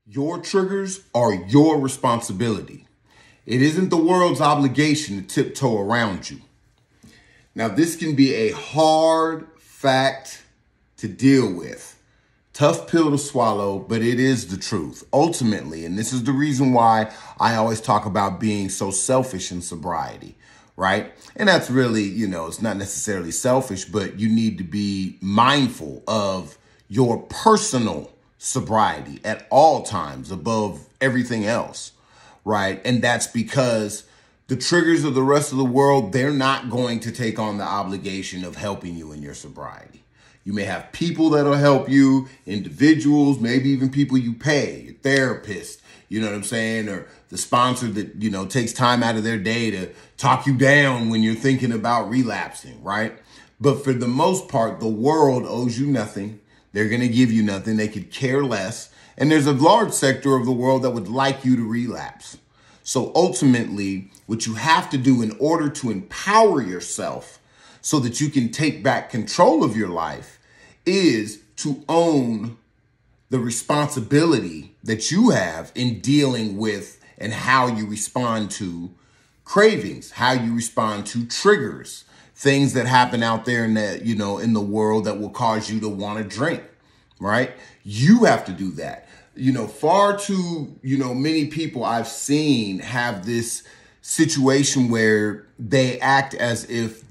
Your triggers are your responsibility. It isn't the world's obligation to tiptoe around you. Now, this can be a hard fact to deal with. Tough pill to swallow, but it is the truth. Ultimately, and this is the reason why I always talk about being so selfish in sobriety, right? And that's really, it's not necessarily selfish, but you need to be mindful of your personal sobriety at all times above everything else, right? And that's because the triggers of the rest of the world, they're not going to take on the obligation of helping you in your sobriety. You may have people that'll help you, individuals, maybe even people you pay, your therapist, you know what I'm saying? Or the sponsor that, takes time out of their day to talk you down when you're thinking about relapsing, right? But for the most part, the world owes you nothing. They're going to give you nothing. They could care less. And there's a large sector of the world that would like you to relapse. So ultimately, what you have to do in order to empower yourself so that you can take back control of your life is to own the responsibility that you have in dealing with and how you respond to cravings, how you respond to triggers, things that happen out there in the world that will cause you to want to drink, right? You have to do that. Far too, many people I've seen have this situation where they act as if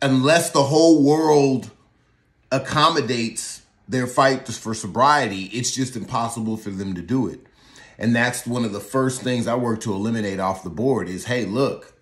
unless the whole world accommodates their fight for sobriety, it's just impossible for them to do it. And that's one of the first things I work to eliminate off the board is, hey, look,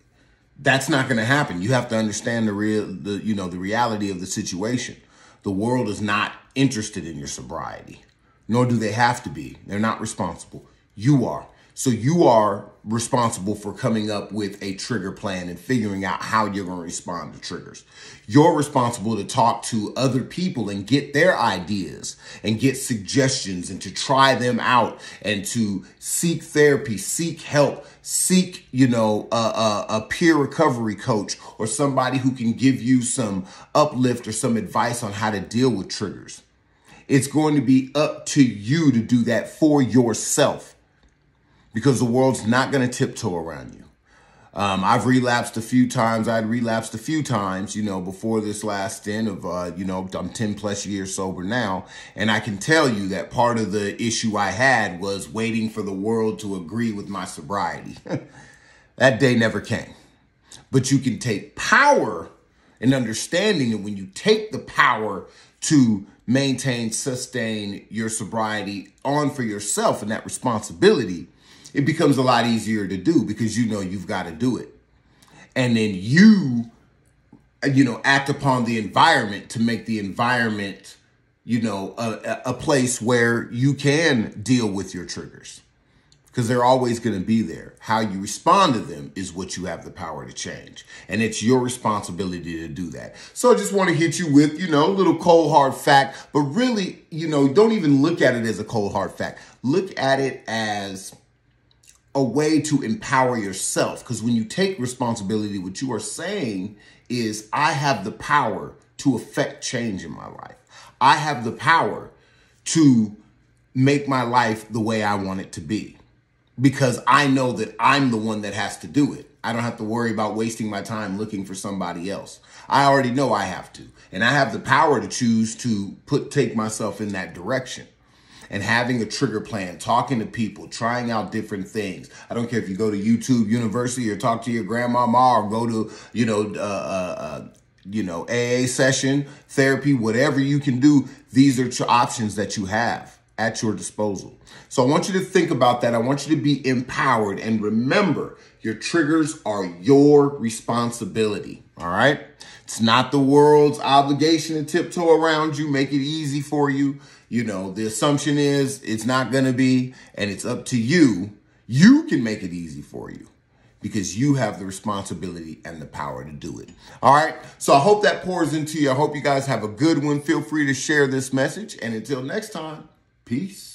that's not going to happen. You have to understand the reality of the situation. The world is not interested in your sobriety, nor do they have to be. They're not responsible. You are. So you are responsible for coming up with a trigger plan and figuring out how you're going to respond to triggers. You're responsible to talk to other people and get their ideas and get suggestions and to try them out and to seek therapy, seek help, seek, a peer recovery coach or somebody who can give you some uplift or some advice on how to deal with triggers. It's going to be up to you to do that for yourself, because the world's not going to tiptoe around you. I've relapsed a few times. I'd relapsed a few times, before this last stint of, I'm 10 plus years sober now. And I can tell you that part of the issue I had was waiting for the world to agree with my sobriety. That day never came. But you can take power and understanding that when you take the power to maintain, sustain your sobriety on for yourself and that responsibility, it becomes a lot easier to do because you've got to do it. And then you act upon the environment to make the environment, a place where you can deal with your triggers because they're always going to be there. How you respond to them is what you have the power to change. And it's your responsibility to do that. So I just want to hit you with, a little cold hard fact, but really, don't even look at it as a cold hard fact. Look at it as a way to empower yourself. Because when you take responsibility, what you are saying is, I have the power to affect change in my life. I have the power to make my life the way I want it to be. Because I know that I'm the one that has to do it. I don't have to worry about wasting my time looking for somebody else. I already know I have to. And I have the power to choose to take myself in that direction. And having a trigger plan, talking to people, trying out different things. I don't care if you go to YouTube University or talk to your grandmama or go to, AA session, therapy, whatever you can do. These are options that you have at your disposal. So I want you to think about that. I want you to be empowered and remember your triggers are your responsibility. All right. It's not the world's obligation to tiptoe around you, make it easy for you. The assumption is it's not going to be, and it's up to you. You can make it easy for you because you have the responsibility and the power to do it. All right. So I hope that pours into you. I hope you guys have a good one. Feel free to share this message. And until next time, peace.